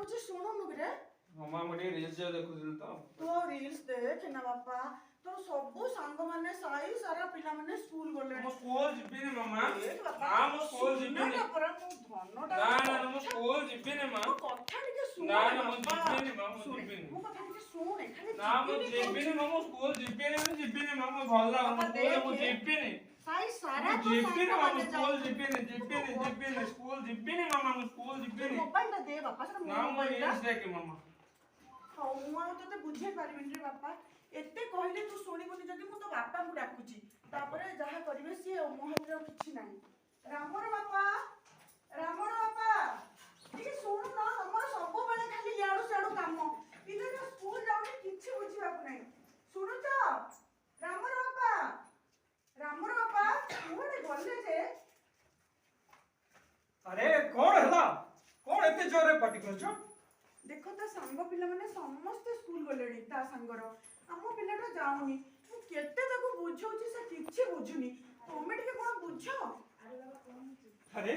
डाकुची सुणुनु रे मम्मा मुझे रील्स जो देखुदिल तो तो रील्स देख ना बापा तो सबु सांग माने साई सारा पिला माने स्कूल गले मो स्कूल जिबिनी मम्मा देख बापा ना मो स्कूल जिबिनी ना पर मु धनटा ना मो स्कूल जिबिनी मां कथा टिके सुन ना मो जिबिनी मां मो जिबिनी मो कथा टिके सुन खाली ना मो जिबिनी मां मो स्कूल जिबिनी मां मो भल लागो मो जिबिनी साई सारा तो जिबिनी मां मो स्कूल जिबिनी स्कूल जिबिनी मामा मो स्कूल जिबिनी मोबाइल दे बापा से ना मो रील्स देख मामा हौ मु तो बुझे पारिबिन रे बापा एते कहले तू सुनिबुनी जदी मु तो बापा को डाकुची तापरे जहा करिवे से मोहन किछि नाही रामर बापा ठीक सुन ना हमर सब बेले खाली याडू साडू काम इने जो स्कूल जाउने किछि बुझी बाप नाही सुनु त रामर बापा कोडे गले जे अरे कौन हला कौन एते जोरे पार्टी करछो देखो ता सांग पिला माने समस्त स्कूल गलेडी ता सांगर हम पिलाटा जाउनी मु केते ताको बुझौची से किछि बुझुनी तमे टिके कोन बुझो अरे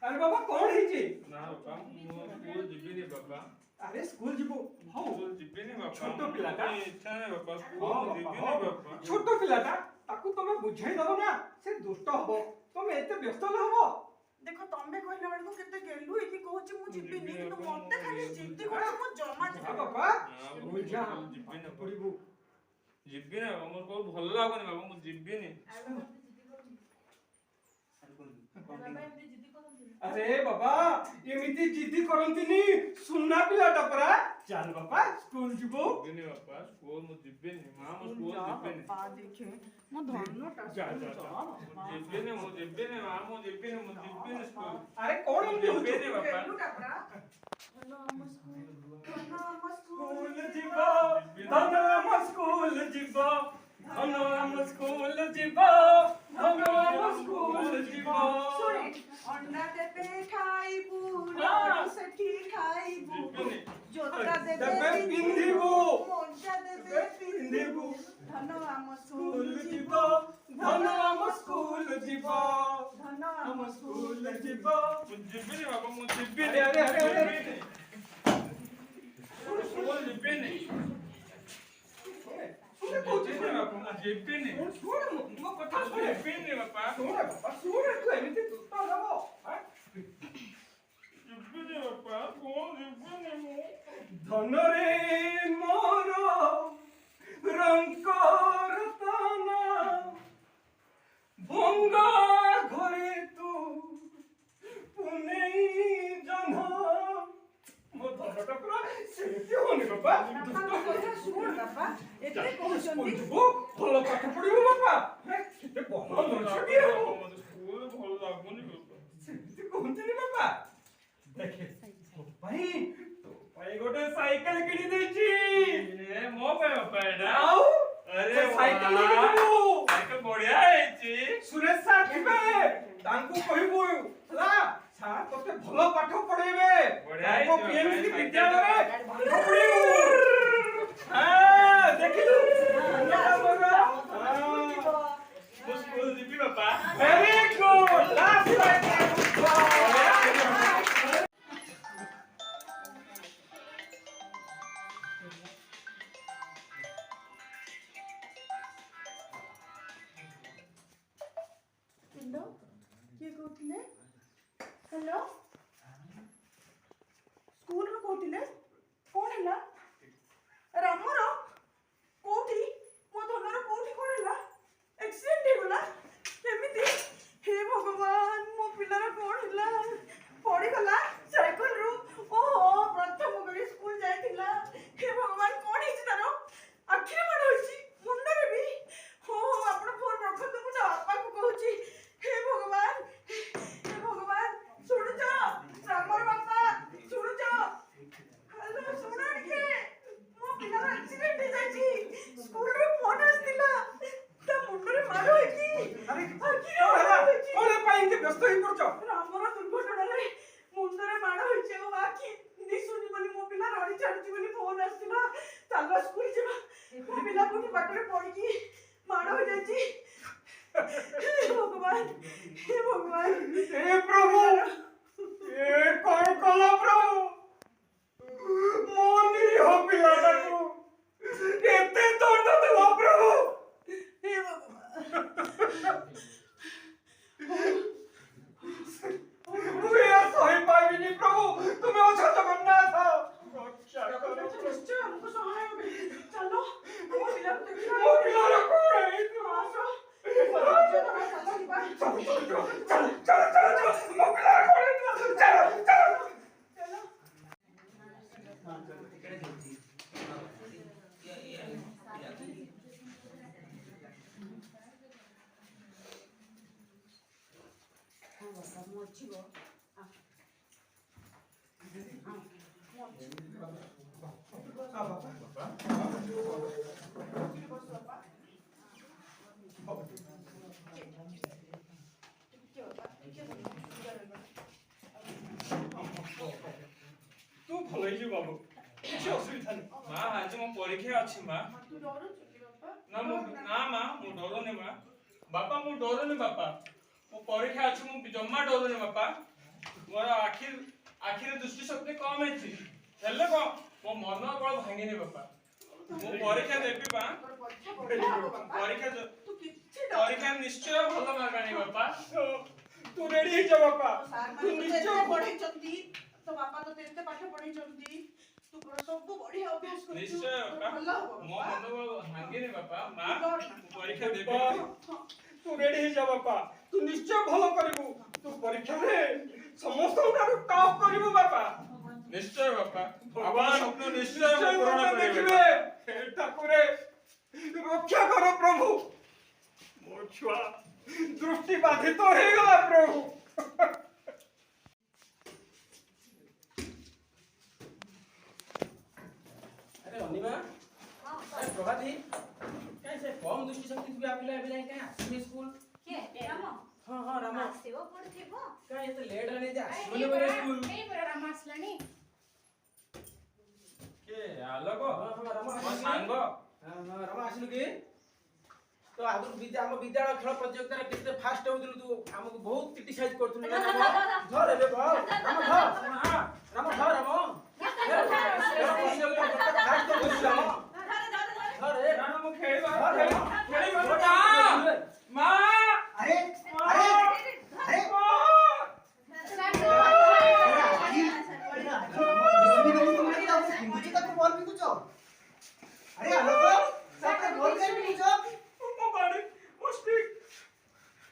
अरे बाबा कौन है जी ना बाबा मो स्कूल जिबिनी बाबा अरे स्कूल जीवो हां स्कूल जिबिनी बाबा छोटो पिलाटा इच्छा नै बाबा स्कूल जिबिनी बाबा छोटो पिलाटा ताकू तमे बुझाई दबो ना से दुष्ट हबो तमे एते व्यस्त न हबो देखो तमे कहला बेल को केते गेलु इति कहूची मु जिबिनी किंतु मते खाली जिद्दी करछ मु जमा हां जिबी बाबा स्कूल बुझा जिबिनी पड़िबो जिबिनी बाबा मोर को भल लागोनी बाबा मु जिबिनी अरे बाबा एमिति जिद्दी करंतिनी सुनना पिलाटा परा चल बाबा स्कूल जीवो जिबिनी बाबा स्कूल मु जिबिनी मां मो स्कूल जिबिनी बापा देखे मु धन्नटा जा जिबिनी मु जिबिनी मां मो जिबिनी स्कूल अरे कौन हम जिबिनी बाबा गेलु टापरा हम स्कूल जीवो धनो हम स्कूल जीवो धनो हम स्कूल जीवो धनो हम स्कूल जीवो सुने अंडा देबे खाइबू रोटी सेठी खाइबू जोता देबे पिंधिबू मोजा देबे पिंधिबू धनो हम स्कूल स्कूल जीवो धनो हम स्कूल जीवो धनो हम स्कूल जीवो जिबिनी बाबा मु जिबिनी अरे स्कूल जिबिनी सुने कोची जिबिनी बाबा मु जिबिनी सुने मो कथा सुने जिबिनी बाबा सुने बाबा सुने तू एमिति दुष्ट हबो जिबिनी बाबा कौन जिबिनी मु धनरे मोर रंकर ताना भंगा घरे तू पुनेई जन मो धनटा पूरा सेति होने बाबा बापा कथा सुन बापा एते कहउछंती जीवो भलो पाठ पढिबो बाबा केते बहन नछडी हो स्कूल भल लागोनी बाबा सेति कहंतिनी बाबा देखे तो भाई गोटे साइकिल किनी देछि ए मो पे बाबा एडा आउ अरे साइकिल वाह, किनिबो साइकिल बढ़िया है सुरेश सार थिबे तांको कहिबो हला सार तोते भलो पाठ पढेबे बढ़िया तांको है, पीएमसी साइकिल विद्यालय रे पाठ पढिबो हां देखिलु मु स्कूल जिबी बाबा very good last cycle hello किए कहथिले हेलो स्कूल रो कहथिले कोन हला रामर कोठी मो धनर कोठी कोन हला एक्सीडेंट हे गला एमिति हे भगवान मो पिलार कोन हला पड़ी गला साइकिल रो ओहो प्रथम गरी स्कूल जाइथिला हे भगवान कोन हिची तारो आखिर माड होइची मुंड रे भी हो आपण फोन रखत मु आपा को कहूची हे भगवान सुन जा रामर बापा सुन जा हेलो सुन के मो पिला एक्सीडेंट हे जाइची स्कूल रे फोन आस्तिला ता मुंड रे माड होइची अरे आखिर माड होइची कोले पाइन के व्यस्त होई पड़छ रामर दुर्घटना रे मुंड रे माड होइची ओ आखि निसुनी बोली मो पिला रडी छाडची बोली फोन आस्तिला चलो स्कूल जेबा मो पिला कोठी बाटरे पड़ी की माड हो जाइची हे भगवान हे प्रभु ए कौन कला प्रभु ମୋ ଝିଅ ତୁ ଭଲ ହେଇଯିବୁ ବାବୁ କିଛି ଅସୁବିଧା ନାହିଁ ମା ଆଜି ମୋ ପରୀକ୍ଷା ଅଛି ମା ତୁ ଡରୁଛୁ କି ବାପା? ନା ମା ମୁଁ ଡରୁନି ମା ବାପା ମୁଁ ଡରୁନି ବାପା ମୋ ପରୀକ୍ଷା ଅଛି ମୁଁ ଜମା ଡରୁନି ବାପା ମୋର ଆଖିରେ ଦୃଷ୍ଟି ଶକ୍ତି କମ ହେଇଛି ହେଲେ କଣ ମୋ ମନ ବଳ ଭାଙ୍ଗିନି ବାପା ମୁଁ ପରୀକ୍ଷା ଦେବି ମା ପରୀକ୍ଷା ନିଶ୍ଚୟ ଭଲ ମାର୍କ ଆଣିବି ବାପା ତୁ ରେଡି ହେଇଯା ବାପା ତୁ ନିଶ୍ଚୟ ପଢେଇଛନ୍ତି ତୋ ବାପା ତତେ ଏତେ ପାଠ ପଢେଇଛନ୍ତି ତୁ ସବୁ ବଢିଆ ଅଭ୍ୟାସ କରିଛୁ ନିଶ୍ଚୟ ବାପା ଭଲ ହବ ମୋ ମନ ବଳ ଭାଙ୍ଗିନି ବାପା ମା ମୁଁ ପରୀକ୍ଷା ଦେବି ତୁ ରେଡି ହେଇଯା ବାପା ତୁ ନିଶ୍ଚୟ ଭଲ କରିବୁ ତୁ ପରୀକ୍ଷାରେ ସମସ୍ତଙ୍କଠାରୁ ଟପ୍ କରିବୁ ବାପା ନିଶ୍ଚୟ ବାପା ଭଗବାନ ସ୍ୱପ୍ନ ନିଶ୍ଚୟ ପୂରଣ କରିବେ ଦେଖିବେ ହେ ଠାକୁରେ ରକ୍ଷା କର ପ୍ରଭୁ ମୋ ଛୁଆ ଦୃଷ୍ଟି ବାଧିତ ହେଇଗଲା ପ୍ରଭୁ अरे अनिमा अरे प्रभाती क्या से कम दृष्टि शक्ति तुया पिला एबे जाय का आसी स्कूल के राम हां हां राम सेवा पड़थिबो का एते लेट आने जा आसी बोले स्कूल ए पर राम आसलानी के आलोको हां हां राम ମୋ आसी ସାଙ୍ଗ हां राम आसिलु की तो आगु विद्यालय खेल प्रतियोगिता रे केते फास्ट होउदिलु तू हमको बहुत क्रिटिसाइज करथुन राम धर एबे भाव राम धर हां राम धर राम फास्ट होउदिलु राम धर ए ନା ମୁଁ ଖେଳିବା ମା अरे अरे अरे बॉल भी कुछ अरे आलोक सापरे बॉल कर भी कुछ ମୋ ବାଡ଼ି ମୋ ଷ୍ଟିକ୍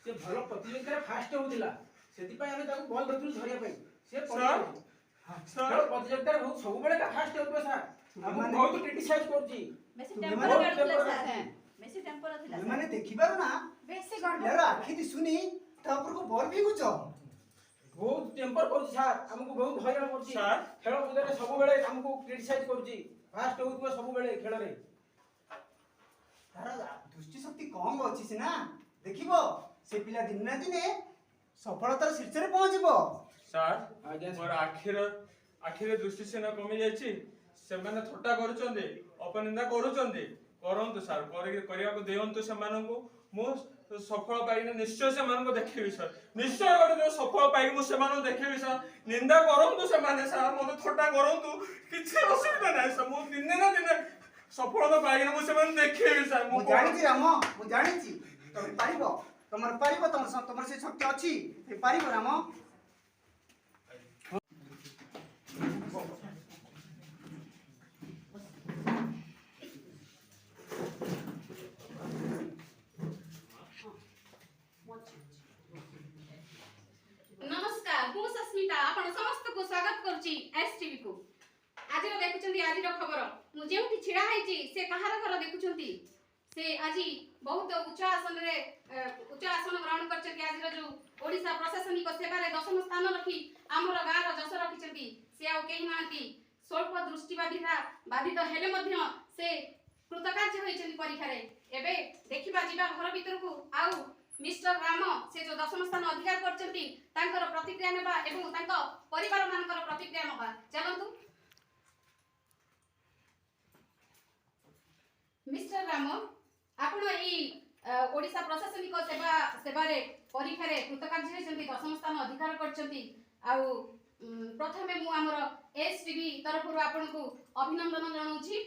से भलो प्रतियोगिता रे फास्ट होउदिला सेति पय हम ताको बॉल धरथुल धरिया पय से सर सर प्रतियोगिता रे बहुत सब बेले का फास्ट होउतो सर हम बहुत क्रिटिसाइज करजी बेसी तुम्हें टेम्पर माने- करथिला सर बेसी टेम्पर थिला मैंने देखि पारो ना बेसी यार गड़बड़ आखि दिसुनी तापर को बॉल भी कुछ बहुत टेम्पर करजी सर हमको बहुत हैरान करजी सर? खेल कूद रे सब बेले हमको क्रिटिसाइज करजी फास्ट होउतो सब बेले खेल रे तारा दृष्टि शक्ति कम अछि सिना देखिबो से पिला दिन ना दिने सफलतार शीर्ष रे पहुंचबो ସାର୍ ଆଜ୍ଞା ମୋର ଆଖିରେ ଦୃଷ୍ଟି ସିନା କମି ଯାଇଛି ସେମାନେ ଥଟ୍ଟା କରୁଛନ୍ତି ଅପନିନ୍ଦା କରୁଛନ୍ତି କରନ୍ତୁ ସାର୍ କରିବାକୁ ଦିଅନ୍ତୁ ସେମାନଙ୍କୁ ମୁଁ ସଫଳ ପାଇକି ନିଶ୍ଚୟ ସେମାନଙ୍କୁ ଦେଖେଇବି ସାର୍ ନିଶ୍ଚୟ ଗୋଟେ ଦିନ ସଫଳ ପାଇକି ମୁଁ ସେମାନଙ୍କୁ ଦେଖେଇବି ସାର୍ ନିନ୍ଦା କରନ୍ତୁ ସେମାନେ ସାର୍ ମୋତେ ଥଟ୍ଟା କରନ୍ତୁ କିଛି ଅସୁବିଧା ନାହିଁ ସାର୍ ମୁଁ ଦିନେ ନା ଦିନେ ସଫଳତା ପାଇକି ମୁଁ ସେମାନଙ୍କୁ ଦେଖେଇବି ସାର୍ ମୁଁ ଜାଣିଛି ରାମ ମୁଁ ଜାଣିଛି ତମେ ପାରିବ ତମର ସେ ଶକ୍ତି ଅଛି ସେ ପାରିବ ରାମ नमस्कार मु सस्मिता आपण समस्त को स्वागत करची एसटीवी को आज देखुचंती आज खबर मु जेउठी छिड़ा हैची से कहार घर देखुचंती से आज बहुत उच्च आसन ग्रहण करचंती आज जो ओडिसा प्रशासनिक सेवा रे दशम स्थान रखी हमर गाँ रो जस रखिचंती से आ केही नांती स्वल्प दृष्टिबाधित हेले मध्य से कृतकार्य होइचंती परीक्षा रे एबे देखिबा जिबा घर भीतर को आउ मिस्टर राम से जो दशम स्थान अधिकार करचंती तांकर प्रतिक्रिया नेबा एवं तांको परिवार मानकर प्रतिक्रिया नेबा चलंतु मिस्टर राम आपण ई ओडिसा प्रशासनिक सेवा रे परीक्षा रे कृतकार्य होइचंती दशम स्थान अधिकार करचंती आउ प्रथमे मु हमर एसटीवी तरफरु आपनको अभिनंदन जणाउछि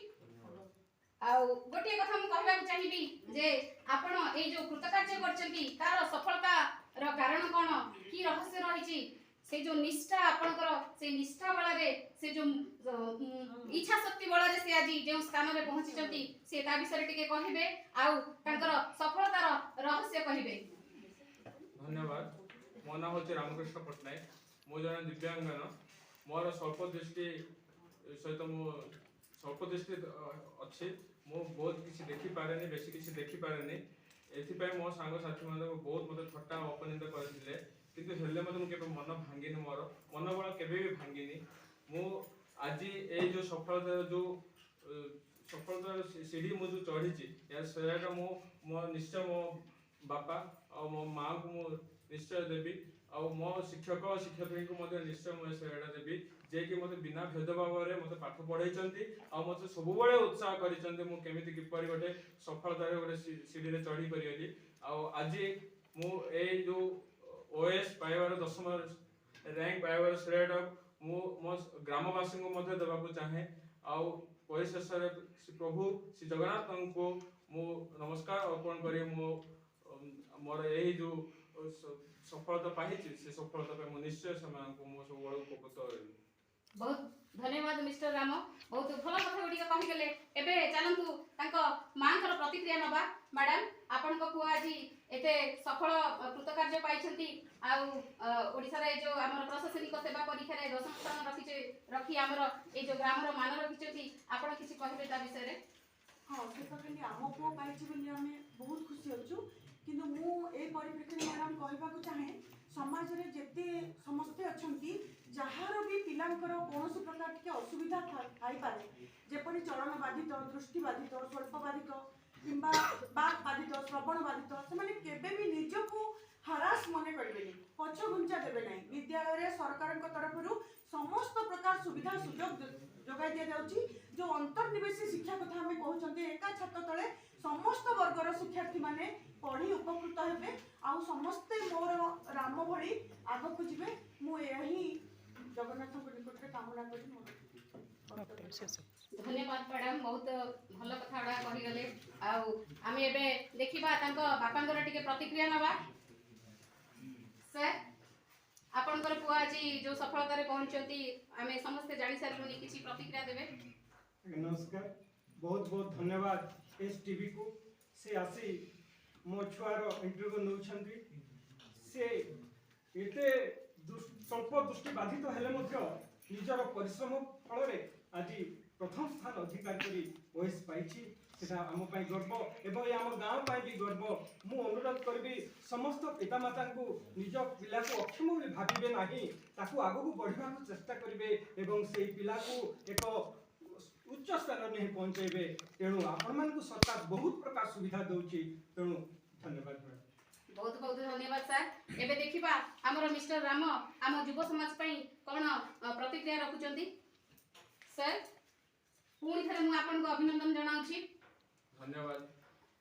आउ गोटे कथा मु कहबा चाहिबी जे आपण ए जो कृतकार्य करचंती तार सफलता रो कारण कोन की रहस्य रहिछि से जो निष्ठा आपनकर से निष्ठा बला रे से जो इच्छा शक्ति बला रे से आज जे स्थान रे पहुंचीचंती से ता विषय टिके कहिबे आउ तांकर सफलतार रहस्य कहिबे धन्यवाद मो नाम होची रामकृष्ण पटनायक मो जने दिव्यांगन मोर स्वल्प दृष्टि सहित मो स्वल्प दृष्टि अच्छी मो बहुत किसी देखि पारेनी बेसी किसी देखि पारेनी एथि पय मो सांग साथी माने बहुत मते थट्टा अपनिंद करथिले କିନ୍ତୁ ହେଲେ ମଧ୍ୟ ମୁଁ କେବେ ମନ ଭାଙ୍ଗିନି, ମୋର ମନୋବଳ କେବେ ବି ଭାଙ୍ଗିନି। ମୁଁ ଆଜି ଏଇ ଯୋଉ ସଫଳତାର ସିଢି ମୁଁ ଯୋଉ ଚଢିଛି, ସେଇଟା ମୁଁ ନିଶ୍ଚୟ ମୋ ବାପା ଆଉ ମୋ ମାଆଙ୍କୁ ମୁଁ ନିଶ୍ଚୟ ଦେବି, ଆଉ ମୋ ଶିକ୍ଷକ ଶିକ୍ଷୟିତ୍ରୀଙ୍କୁ ମଧ୍ୟ ନିଶ୍ଚୟ ମୁଁ ସେଇଟା ଦେବି, ଯିଏକି ମୋତେ ବିନା ଭେଦଭାବରେ ମୋତେ ପାଠ ପଢେଇଛନ୍ତି ଆଉ ମୋତେ ସବୁବେଳେ ଉତ୍ସାହ କରିଛନ୍ତି ମୁଁ କେମିତି କିପରି ଗୋଟେ ସଫଳତାରେ ଗୋଟେ ସିଢିରେ ଚଢି ପାରିବି। ଆଉ ଆଜି ମୁଁ ଏଇ ଯୋଉ OS ପାଇବାର 10ମ ରାଙ୍କ ପାଇବାର ଶ୍ରେୟଟା ମୁଁ ମୋ ଗ୍ରାମବାସୀଙ୍କୁ ମଧ୍ୟ ଦେବାକୁ ଚାହେଁ। ଆଉ ପରିଶେଷରେ ପ୍ରଭୁ ଶ୍ରୀ ଜଗନ୍ନାଥଙ୍କୁ ମୁଁ ନମସ୍କାର ଅର୍ପଣ କରି ମୋର ଏଇ ଯୋଉ ସଫଳତା ପାଇଛି ସେ ସଫଳତା ପାଇଁ ମୁଁ ନିଶ୍ଚୟ ସେମାନଙ୍କୁ ମୁଁ ସବୁବେଳେ ଉପକୃତ ହେବି। ବହୁତ ଧନ୍ୟବାଦ ମିଷ୍ଟର ରାମ, ବହୁତ ଭଲ କଥା ଗୁଡ଼ିକ କହିଗଲେ। ଏବେ ଚାଲନ୍ତୁ ତାଙ୍କ ମାଙ୍କର ପ୍ରତିକ୍ରିୟା ନବା। ମ୍ୟାଡାମ, ଆପଣଙ୍କ ପୁଅ ଆଜି ଏତେ ସଫଳ କୃତକାର୍ଯ୍ୟ ପାଇଛନ୍ତି, ଆଉ ଓଡ଼ିଶାରେ ଏ ଯୋଉ ଆମର ପ୍ରଶାସନିକ ସେବା ପରୀକ୍ଷାରେ 10ମ ସ୍ଥାନ ରଖି ଆମର ଏଇ ଯୋଉ ଗ୍ରାମର ମାନ ରଖିଛନ୍ତି, ଆପଣ କିଛି କହିବେ ତା ବିଷୟରେ? ହଁ, ସେ ତ ଖାଲି ଆମ ପୁଅ ପାଇଛି ବୋଲି ଆମେ ବହୁତ ଖୁସି ଅଛୁ, କିନ୍ତୁ ମୁଁ ଏ ପରିପ୍ରେକ୍ଷୀରେ ମ୍ୟାଡ଼ାମ କହିବାକୁ ଚାହେଁ, ସମାଜରେ ଯେତେ ସମସ୍ତେ ଅଛନ୍ତି ଯାହାର ବି ପିଲାଙ୍କର କୌଣସି ପ୍ରକାର ଟିକେ ଅସୁବିଧା ଥାଇପାରେ, ଯେପରି ଚଳନ ବାଧିତ, ଦୃଷ୍ଟି ବାଧିତ, ସ୍ୱଳ୍ପ ବାଧିତ କିମ୍ବା ବାକ୍ ବାଧିତ, ଶ୍ରବଣ ବାଧିତ, ସେମାନେ କେବେ ବି ନିଜକୁ ହରାସ ମନେ କରିବେନି, ପଛଘୁଞ୍ଚା ଦେବେ ନାହିଁ। ବିଦ୍ୟାଳୟରେ ସରକାରଙ୍କ ତରଫରୁ ସମସ୍ତ ପ୍ରକାର ସୁବିଧା ସୁଯୋଗ ଯୋଗାଇ ଦିଆଯାଉଛି। ଯୋଉ ଅନ୍ତର୍ନିବେଶୀ ଶିକ୍ଷା କଥା ଆମେ କହୁଛନ୍ତି, ଏକା ଛାତ ତଳେ ସମସ୍ତ ବର୍ଗର ଶିକ୍ଷାର୍ଥୀ ମାନେ ପଢି ଉପକୃତ ହେବେ ଆଉ ସମସ୍ତେ ମୋର ରାମ ଭଳି ଆଗକୁ ଯିବେ। ମୁଁ ଏହା ହିଁ ଜଗନ୍ନାଥଙ୍କ ନିକଟରେ କାମନା କରି ମୋର ଧନ୍ୟବାଦ ମ୍ୟାଡାମ, ବହୁତ ଭଲ କଥା ଗୁଡା କହିଗଲେ। ଆଉ ଆମେ ଏବେ ଦେଖିବା ତାଙ୍କ ବାପାଙ୍କର ଟିକେ ପ୍ରତିକ୍ରିୟା ନବା। ସାର୍, ଆପଣଙ୍କର ପୁଅ ଆଜି ଯୋଉ ସଫଳତାରେ ପହଞ୍ଚିଛନ୍ତି ଆମେ ସମସ୍ତେ ଜାଣି ସାରିଲୁଣି, କିଛି ପ୍ରତିକ୍ରିୟା ଦେବେ? ନମସ୍କାର, ବହୁତ ବହୁତ ଧନ୍ୟବାଦ STV କୁ। ସେ ଆସି ମୋ ଛୁଆର ଇଣ୍ଟରଭ୍ୟୁ ନେଉଛନ୍ତି। ସେ ଏତେ ସ୍ୱଳ୍ପ ଦୃଷ୍ଟି ବାଧିତ ହେଲେ ମଧ୍ୟ ନିଜର ପରିଶ୍ରମ ଫଳରେ ଆଜି ପ୍ରଥମ ସ୍ଥାନ ଅଧିକାର କରି OS ପାଇଛି। ସେଟା ଆମ ପାଇଁ ଗର୍ବ ଏବଂ ଆମ ଗାଁ ପାଇଁ ବି ଗର୍ବ। ମୁଁ ଅନୁରୋଧ କରିବି ସମସ୍ତ ପିତାମାତାଙ୍କୁ ନିଜ ପିଲାକୁ ଅକ୍ଷମ ବୋଲି ଭାବିବେ ନାହିଁ, ତାକୁ ଆଗକୁ ବଢ଼ିବାକୁ ଚେଷ୍ଟା କରିବେ ଏବଂ ସେଇ ପିଲାକୁ ଏକ ଉଚ୍ଚ ସ୍ଥାନରେ ନେଇ ପହଞ୍ଚାଇବେ। ତେଣୁ ଆପଣମାନଙ୍କୁ ସରକାର ବହୁତ ପ୍ରକାର ସୁବିଧା ଦେଉଛି। ତେଣୁ ଧନ୍ୟବାଦ ମ୍ୟାଡ଼ାମ। ବହୁତ ବହୁତ ଧନ୍ୟବାଦ ସାର୍। ଏବେ ଦେଖିବା ଆମର ମିଷ୍ଟର ରାମ ଆମ ଯୁବ ସମାଜ ପାଇଁ କ'ଣ ପ୍ରତିକ୍ରିୟା ରଖୁଛନ୍ତି। ସାର୍, ପୁଣି ଥରେ ମୁଁ ଆପଣଙ୍କୁ ଅଭିନନ୍ଦନ ଜଣାଉଛି। ଧନ୍ୟବାଦ।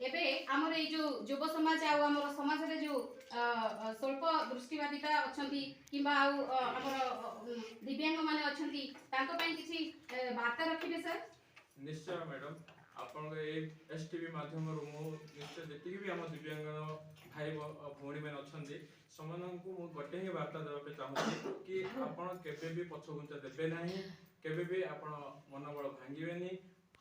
ଏବେ ଆମର ଏଇ ଯୋଉ ଯୁବ ସମାଜ ଆଉ ଆମର ସମାଜରେ ଯୋଉ ସ୍ୱଳ୍ପ ଦୃଷ୍ଟିବାଦିତା ଅଛନ୍ତି କିମ୍ବା ଆଉ ଆମର ଦିବ୍ୟାଙ୍ଗ ମାନେ ଅଛନ୍ତି, ତାଙ୍କ ପାଇଁ କିଛି ବାର୍ତ୍ତା ରଖିବେ ସାର୍? ନିଶ୍ଚୟ ମ୍ୟାଡ଼ାମ, ଆପଣଙ୍କ ଏଇ STV ମାଧ୍ୟମରୁ ମୁଁ ନିଶ୍ଚୟ ଯେତିକି ବି ଆମ ଦିବ୍ୟାଙ୍ଗ ଭାଇ ଭଉଣୀମାନେ ଅଛନ୍ତି ସେମାନଙ୍କୁ ମୁଁ ଗୋଟେ ହିଁ ବାର୍ତ୍ତା ଦେବା ପାଇଁ ଚାହୁଁଛି କି ଆପଣ କେବେ ବି ପଛଘୁଞ୍ଚା ଦେବେ ନାହିଁ, କେବେ ବି ଆପଣ ମନୋବଳ ଭାଙ୍ଗିବେନି,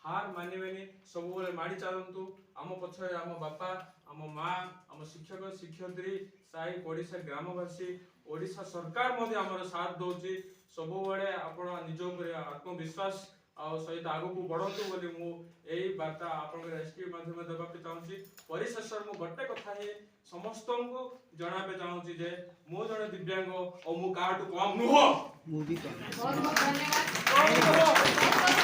ହାର ମାନିବେନି, ସବୁବେଳେ ମାଡ଼ି ଚାଲନ୍ତୁ। ଆମ ପଛରେ ଆମ ବାପା, ଆମ ମା, ଆମ ଶିକ୍ଷକ ଶିକ୍ଷୟିତ୍ରୀ, ସାହି ପଡ଼ିଶା, ଗ୍ରାମବାସୀ, ଓଡ଼ିଶା ସରକାର ମଧ୍ୟ ଆମର ସାଥ ଦଉଛି। ସବୁବେଳେ ଆପଣ ନିଜ ଉପରେ ଆତ୍ମବିଶ୍ୱାସ ଆଉ ସହିତ ଆଗକୁ ବଢ଼ନ୍ତୁ ବୋଲି ମୁଁ ଏଇ ବାର୍ତ୍ତା ଆପଣଙ୍କର STV ମାଧ୍ୟମରେ ଦେବାକୁ ଚାହୁଁଛି। ପରିଶେଷରେ ମୁଁ ଗୋଟେ କଥା ହିଁ ସମସ୍ତଙ୍କୁ ଜଣାଇବା ଚାହୁଁଛି ଯେ ମୁଁ ଜଣେ ଦିବ୍ୟାଙ୍ଗ ଆଉ ମୁଁ କାହାଠୁ କମ୍ ନୁହଁ। ବହୁତ ବହୁତ ଧନ୍ୟବାଦ।